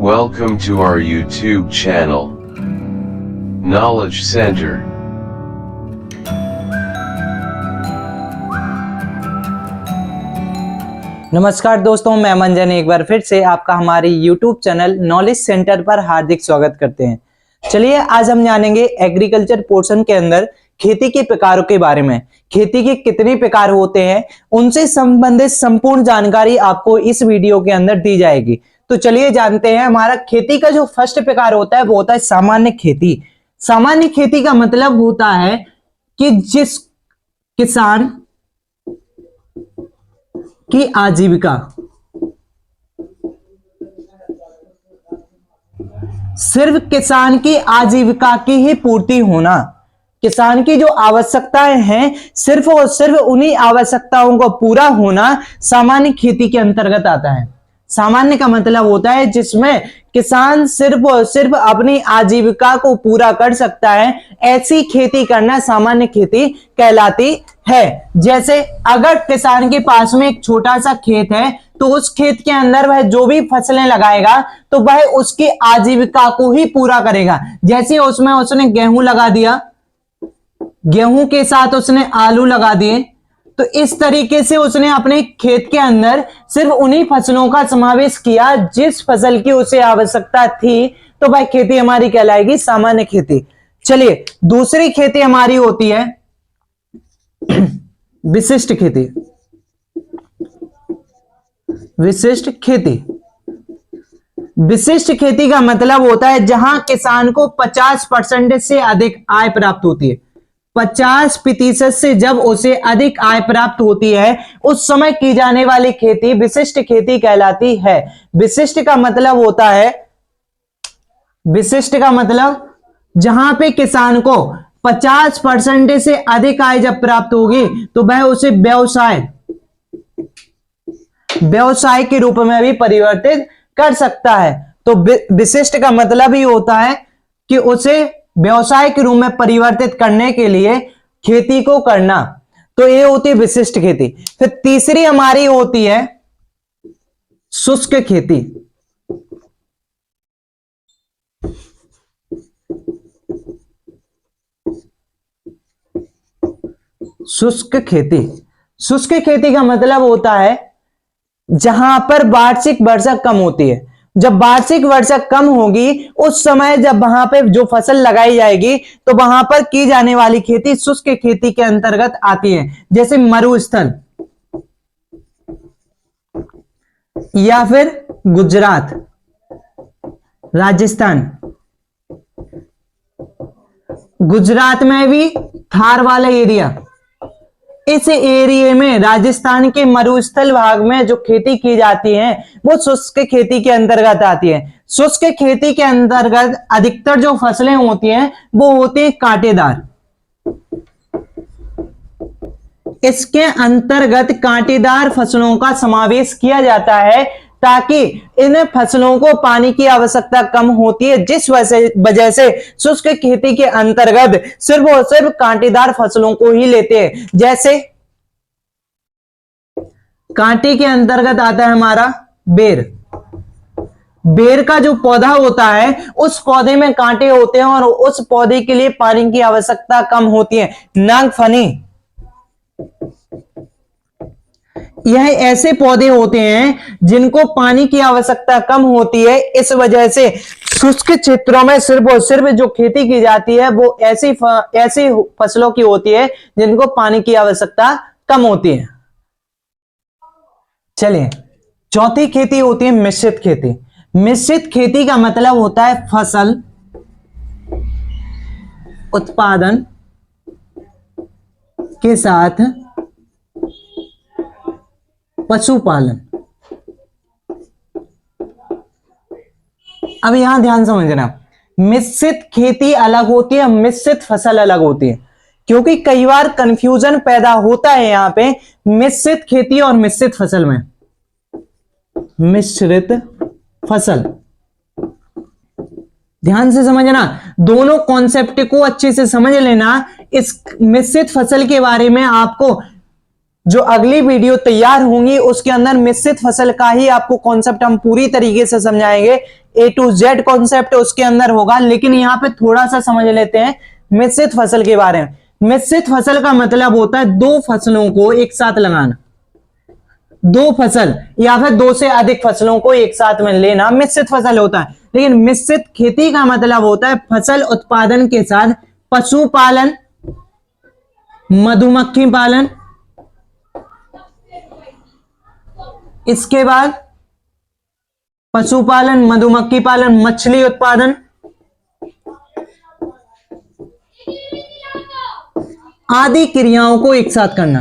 Welcome to our YouTube channel, Knowledge Center. नमस्कार दोस्तों, मैं मंजन एक बार फिर से आपका हमारे YouTube चैनल नॉलेज सेंटर पर हार्दिक स्वागत करते हैं। चलिए आज हम जानेंगे एग्रीकल्चर पोर्शन के अंदर खेती के प्रकारों के बारे में। खेती के कितने प्रकार होते हैं उनसे संबंधित संपूर्ण जानकारी आपको इस वीडियो के अंदर दी जाएगी। तो चलिए जानते हैं। हमारा खेती का जो फर्स्ट प्रकार होता है वो होता है सामान्य खेती। सामान्य खेती का मतलब होता है कि जिस किसान की आजीविका सिर्फ किसान की आजीविका की ही पूर्ति होना, किसान की जो आवश्यकताएं हैं सिर्फ और सिर्फ उन्हीं आवश्यकताओं को पूरा होना सामान्य खेती के अंतर्गत आता है। सामान्य का मतलब होता है जिसमें किसान सिर्फ और सिर्फ अपनी आजीविका को पूरा कर सकता है, ऐसी खेती करना सामान्य खेती कहलाती है। जैसे अगर किसान के पास में एक छोटा सा खेत है तो उस खेत के अंदर वह जो भी फसलें लगाएगा तो वह उसकी आजीविका को ही पूरा करेगा। जैसे उसमें उसने गेहूं लगा दिया, गेहूं के साथ उसने आलू लगा दिए, तो इस तरीके से उसने अपने खेत के अंदर सिर्फ उन्हीं फसलों का समावेश किया जिस फसल की उसे आवश्यकता थी, तो वह खेती हमारी कहलाएगी सामान्य खेती। चलिए दूसरी खेती हमारी होती है विशिष्ट खेती। विशिष्ट खेती, विशिष्ट खेती का मतलब होता है जहां किसान को 50% से अधिक आय प्राप्त होती है। 50% से जब उसे अधिक आय प्राप्त होती है उस समय की जाने वाली खेती विशिष्ट खेती कहलाती है। विशिष्ट का मतलब होता है, विशिष्ट का मतलब जहां पे किसान को 50% से अधिक आय जब प्राप्त होगी तो वह उसे व्यवसाय के रूप में भी परिवर्तित कर सकता है। तो विशिष्ट का मतलब ही होता है कि उसे व्यवसाय के रूप में परिवर्तित करने के लिए खेती को करना। तो ये होती है विशिष्ट खेती। फिर तीसरी हमारी होती है शुष्क खेती। शुष्क खेती, शुष्क खेती का मतलब होता है जहां पर वार्षिक वर्षा कम होती है। जब वार्षिक वर्षा कम होगी उस समय जब वहां पे जो फसल लगाई जाएगी तो वहां पर की जाने वाली खेती शुष्क खेती के अंतर्गत आती है। जैसे मरुस्थल या फिर गुजरात, राजस्थान। गुजरात में भी थार वाला एरिया, इस एरिया में राजस्थान के मरुस्थल भाग में जो खेती की जाती है वो शुष्क खेती के अंतर्गत आती है। शुष्क खेती के अंतर्गत अधिकतर जो फसलें होती हैं वो होती है कांटेदार। इसके अंतर्गत कांटेदार फसलों का समावेश किया जाता है ताकि इन फसलों को पानी की आवश्यकता कम होती है, जिस वजह से शुष्क खेती के अंतर्गत सिर्फ और सिर्फ कांटेदार फसलों को ही लेते हैं। जैसे कांटे के अंतर्गत आता है हमारा बेर। बेर का जो पौधा होता है उस पौधे में कांटे होते हैं और उस पौधे के लिए पानी की आवश्यकता कम होती है। नागफनी, यह ऐसे पौधे होते हैं जिनको पानी की आवश्यकता कम होती है। इस वजह से शुष्क क्षेत्रों में सिर्फ और सिर्फ जो खेती की जाती है वो ऐसी फसलों की होती है जिनको पानी की आवश्यकता कम होती है। चलिए चौथी खेती होती है मिश्रित खेती। मिश्रित खेती का मतलब होता है फसल उत्पादन के साथ पशुपालन। अब यहां ध्यान समझना, मिश्रित खेती अलग होती है, मिश्रित फसल अलग होती है, क्योंकि कई बार कंफ्यूजन पैदा होता है यहां पे मिश्रित खेती और मिश्रित फसल में। मिश्रित फसल, ध्यान से समझना, दोनों कॉन्सेप्ट को अच्छे से समझ लेना। इस मिश्रित फसल के बारे में आपको जो अगली वीडियो तैयार होंगी उसके अंदर मिश्रित फसल का ही आपको कॉन्सेप्ट हम पूरी तरीके से समझाएंगे, A to Z कॉन्सेप्ट उसके अंदर होगा। लेकिन यहां पे थोड़ा सा समझ लेते हैं मिश्रित फसल के बारे में। मिश्रित फसल का मतलब होता है दो फसलों को एक साथ लगाना, दो फसल या फिर दो से अधिक फसलों को एक साथ में लेना मिश्रित फसल होता है। लेकिन मिश्रित खेती का मतलब होता है फसल उत्पादन के साथ पशुपालन, मधुमक्खी पालन, इसके बाद पशुपालन, मधुमक्खी पालन, मछली उत्पादन आदि क्रियाओं को एक साथ करना।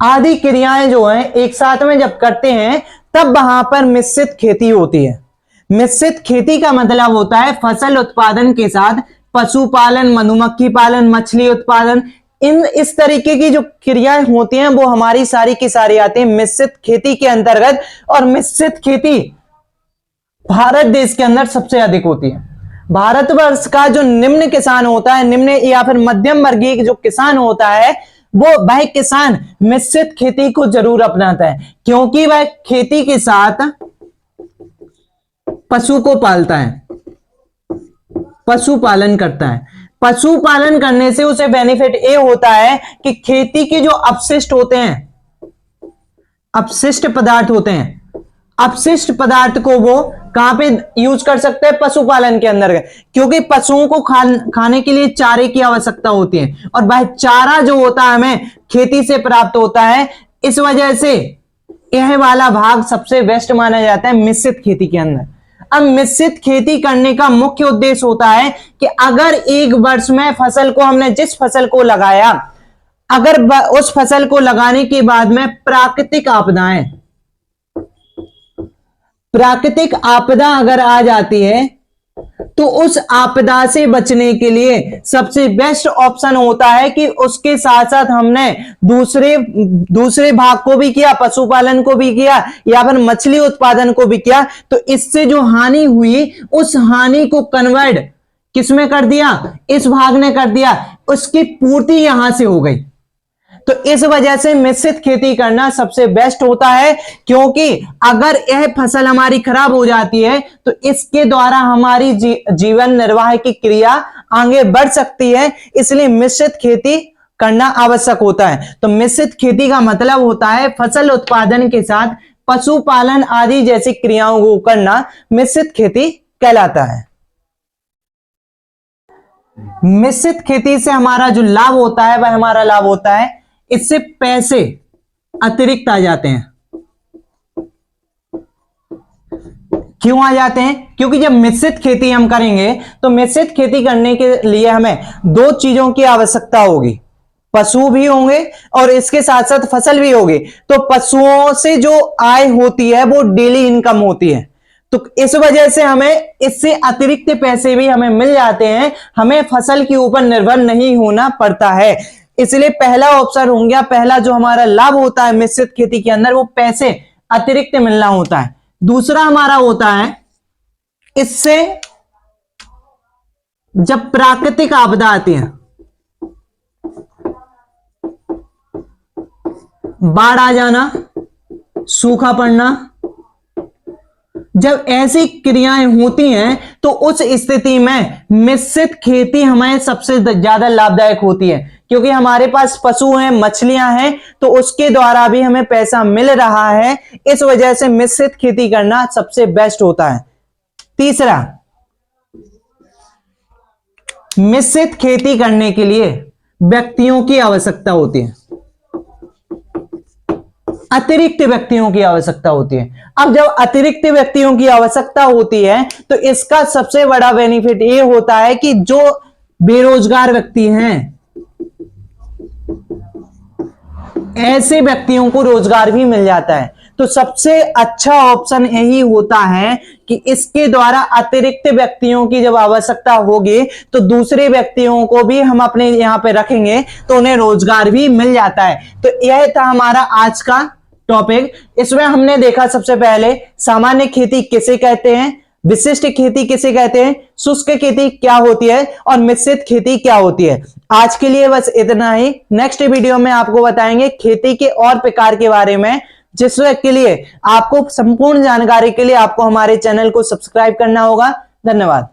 आदि क्रियाएं जो है एक साथ में जब करते हैं तब वहां पर मिश्रित खेती होती है। मिश्रित खेती का मतलब होता है फसल उत्पादन के साथ पशुपालन, मधुमक्खी पालन, मछली उत्पादन, इस तरीके की जो क्रियाएं होती हैं वो हमारी सारी की सारी आती हैं मिश्रित खेती के अंतर्गत। और मिश्रित खेती भारत देश के अंदर सबसे अधिक होती है। भारतवर्ष का जो निम्न किसान होता है, निम्न या फिर मध्यम वर्गीय जो किसान होता है, वह किसान मिश्रित खेती को जरूर अपनाता है, क्योंकि वह खेती के साथ पशु को पालता है, पशुपालन करता है। पशुपालन करने से उसे बेनिफिट ये होता है कि खेती के जो अपशिष्ट होते हैं, अपशिष्ट पदार्थ होते हैं, अपशिष्ट पदार्थ को वो कहां पे यूज कर सकते हैं? पशुपालन के अंदर, क्योंकि पशुओं को खाने के लिए चारे की आवश्यकता होती है और वह चारा जो होता है हमें खेती से प्राप्त होता है। इस वजह से यह वाला भाग सबसे बेस्ट माना जाता है मिश्रित खेती के अंदर। अब मिश्रित खेती करने का मुख्य उद्देश्य होता है कि अगर एक वर्ष में फसल को हमने जिस फसल को लगाया, अगर उस फसल को लगाने के बाद में प्राकृतिक आपदा अगर आ जाती है तो उस आपदा से बचने के लिए सबसे बेस्ट ऑप्शन होता है कि उसके साथ साथ हमने दूसरे भाग को भी किया, पशुपालन को भी किया या फिर मछली उत्पादन को भी किया। तो इससे जो हानि हुई उस हानि को कन्वर्ट किसमें कर दिया? इस भाग ने कर दिया, उसकी पूर्ति यहां से हो गई। तो इस वजह से मिश्रित खेती करना सबसे बेस्ट होता है, क्योंकि अगर यह फसल हमारी खराब हो जाती है तो इसके द्वारा हमारी जीवन निर्वाह की क्रिया आगे बढ़ सकती है। इसलिए मिश्रित खेती करना आवश्यक होता है। तो मिश्रित खेती का मतलब होता है फसल उत्पादन के साथ पशुपालन आदि जैसी क्रियाओं को करना मिश्रित खेती कहलाता है। मिश्रित खेती से हमारा जो लाभ होता है वह हमारा लाभ होता है इससे पैसे अतिरिक्त आ जाते हैं। क्यों आ जाते हैं? क्योंकि जब मिश्रित खेती हम करेंगे तो मिश्रित खेती करने के लिए हमें दो चीजों की आवश्यकता होगी, पशु भी होंगे और इसके साथ साथ फसल भी होगी। तो पशुओं से जो आय होती है वो डेली इनकम होती है, तो इस वजह से हमें इससे अतिरिक्त पैसे भी हमें मिल जाते हैं, हमें फसल के ऊपर निर्भर नहीं होना पड़ता है। इसलिए पहला ऑप्शन हो गया, पहला जो हमारा लाभ होता है मिश्रित खेती के अंदर वो पैसे अतिरिक्त मिलना होता है। दूसरा हमारा होता है इससे जब प्राकृतिक आपदा आती है, बाढ़ आ जाना, सूखा पड़ना, जब ऐसी क्रियाएं होती हैं तो उस स्थिति में मिश्रित खेती हमें सबसे ज्यादा लाभदायक होती है, क्योंकि हमारे पास पशु हैं, मछलियां हैं, तो उसके द्वारा भी हमें पैसा मिल रहा है। इस वजह से मिश्रित खेती करना सबसे बेस्ट होता है। तीसरा, मिश्रित खेती करने के लिए व्यक्तियों की आवश्यकता होती है, अतिरिक्त व्यक्तियों की आवश्यकता होती है। अब जब अतिरिक्त व्यक्तियों की आवश्यकता होती है तो इसका सबसे बड़ा बेनिफिट ये होता है कि जो बेरोजगार व्यक्ति हैं ऐसे व्यक्तियों को रोजगार भी मिल जाता है। तो सबसे अच्छा ऑप्शन यही होता है कि इसके द्वारा अतिरिक्त व्यक्तियों की जब आवश्यकता होगी तो दूसरे व्यक्तियों को भी हम अपने यहां पे रखेंगे तो उन्हें रोजगार भी मिल जाता है। तो यह था हमारा आज का टॉपिक। इसमें हमने देखा सबसे पहले सामान्य खेती किसे कहते हैं, विशिष्ट खेती किसे कहते हैं, शुष्क खेती क्या होती है और मिश्रित खेती क्या होती है। आज के लिए बस इतना ही। नेक्स्ट वीडियो में आपको बताएंगे खेती के और प्रकार के बारे में, जिसके लिए आपको संपूर्ण जानकारी के लिए आपको हमारे चैनल को सब्सक्राइब करना होगा। धन्यवाद।